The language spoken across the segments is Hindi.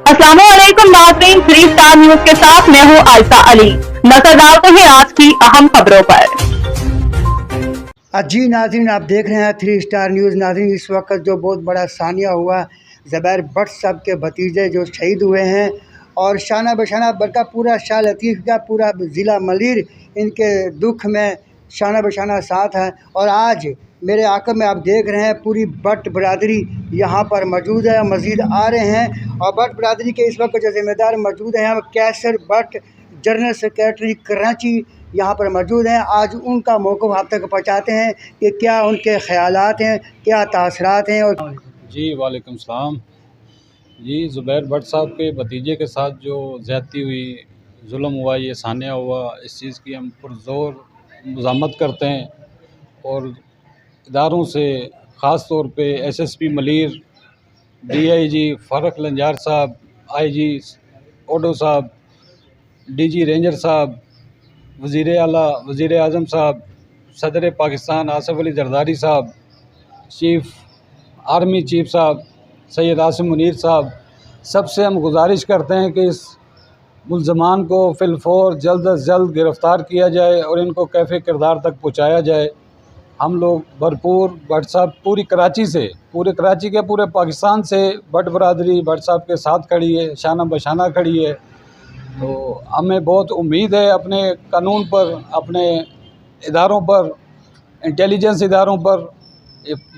अस्सलामुअलैकुम नाज़रीन, 3 स्टार न्यूज के साथ मैं हूं आयशा अली। नजर डालते हैं आज की अहम खबरों पर। जी नाज़रीन, आप देख रहे हैं 3 स्टार न्यूज़। नाज़रीन, इस वक्त जो बहुत बड़ा सानिया हुआ, ज़ुबैर भट्ट साहब के भतीजे जो शहीद हुए हैं और शाना बशाना बल्कि पूरा शाह लतीफ़ का पूरा ज़िला मलीर इनके दुख में शाना बशाना साथ है। और आज मेरे आका में आप देख रहे हैं पूरी भट्ट बरादरी यहाँ पर मौजूद है, मज़ीद आ रहे हैं। और भट्ट बरादरी के इस वक्त जो ज़िम्मेदार मौजूद हैं, कैसर भट्ट जनरल सेक्रेटरी कराची यहाँ पर मौजूद हैं। आज उनका मौक़िफ़ आप तक पहुँचाते हैं कि क्या उनके ख़यालात हैं, क्या तासरात हैं। और जी वालेकुम सलाम। जी, ज़ुबैर भट्ट साहब के भतीजे के साथ जो ज़्यादती हुई, जुल्म हुआ, ये सानिया हुआ, इस चीज़ की हम पुरज़ोर मज़ामत करते हैं। और इदारों से ख़ास तौर पे एसएसपी मलीर, डीआईजी फ़ारुक लंजार साहब, आईजी ओडो साहब, डीजी रेंजर साहब, वज़ीर आला वज़ीर आज़म साहब, सदर पाकिस्तान आसिफ अली ज़रदारी साहब, चीफ़ आर्मी चीफ़ साहब सैयद आसिम मुनीर साहब, सबसे हम गुजारिश करते हैं कि इस मुल्ज़मान को फ़िलफ़ौर जल्द अज़ जल्द गिरफ़्तार किया जाए और इनको कैफ़े किरदार तक पहुँचाया जाए। हम लोग भरपूर भट्ट साहब पूरी कराची से, पूरे कराची के पूरे पाकिस्तान से भट्ट बरादरी भट्ट साहब के साथ खड़ी है, शाना बशाना खड़ी है। तो हमें बहुत उम्मीद है अपने कानून पर, अपने इदारों पर, इंटेलिजेंस इदारों पर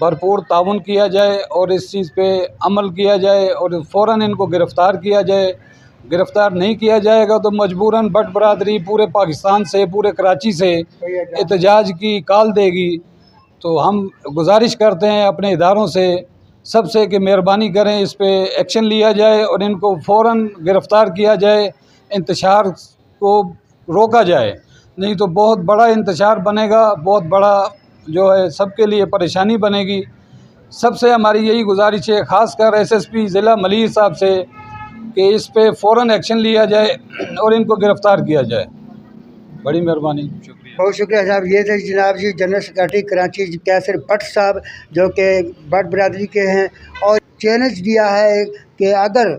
भरपूर ताउन किया जाए और इस चीज़ पे अमल किया जाए और फ़ौरन इनको गिरफ़्तार किया जाए। गिरफ़्तार नहीं किया जाएगा तो मजबूरन भट्ट बरादरी पूरे पाकिस्तान से, पूरे कराची से एहतजाज की कॉल देगी। तो हम गुजारिश करते हैं अपने इदारों से सबसे कि मेहरबानी करें, इस पे एक्शन लिया जाए और इनको फ़ौरन गिरफ़्तार किया जाए, इंतशार को रोका जाए। नहीं तो बहुत बड़ा इंतशार बनेगा, बहुत बड़ा जो है सबके लिए परेशानी बनेगी। सबसे हमारी यही गुजारिश है, ख़ासकर एसएसपी ज़िला मलीर साहब से, कि इस पे फ़ौरन एक्शन लिया जाए और इनको गिरफ़्तार किया जाए। बड़ी मेहरबानी, शुक्रिया। बहुत शुक्रिया साहब। ये थे जनाब जी जनरल सेक्रेटरी कराची कैसर भट्ट साहब जो कि भट्ट बरादरी के हैं और चैलेंज दिया है कि अगर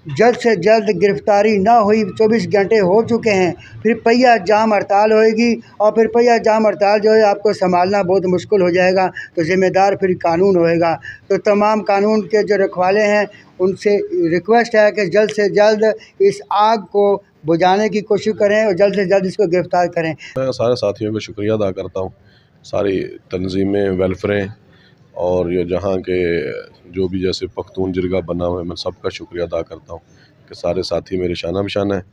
जल्द से जल्द गिरफ़्तारी ना हुई, 24 घंटे हो चुके हैं, फिर पहिया जाम हड़ताल होएगी और फिर पहिया जाम हड़ताल जो है आपको संभालना बहुत मुश्किल हो जाएगा। तो ज़िम्मेदार फिर कानून होएगा। तो तमाम कानून के जो रखवाले हैं उनसे रिक्वेस्ट है कि जल्द से जल्द इस आग को बुझाने की कोशिश करें और जल्द से जल्द इसको गिरफ़्तार करें। मैं सारे साथियों को शुक्रिया अदा करता हूँ, सारी तंजीमें, वेलफेयरें और ये जहाँ के जो भी जैसे पख्तून जिरगा बना हुआ है, मैं सबका शुक्रिया अदा करता हूँ कि सारे साथी मेरे शाना बशाना है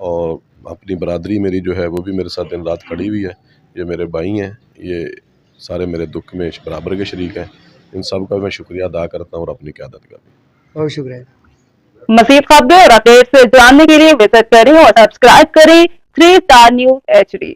और अपनी बरादरी मेरी जो है वो भी मेरे साथ दिन रात खड़ी हुई है। ये मेरे भाई हैं, ये सारे मेरे दुख में बराबर के शरीक हैं। इन सब का मैं शुक्रिया अदा करता हूँ और अपनी क़यादत का भी बहुत शुक्रिया। मज़ीद खबरें और अपडेट से जानने के लिए विजिट करें और सब्सक्राइब करें 3 स्टार न्यूज HD।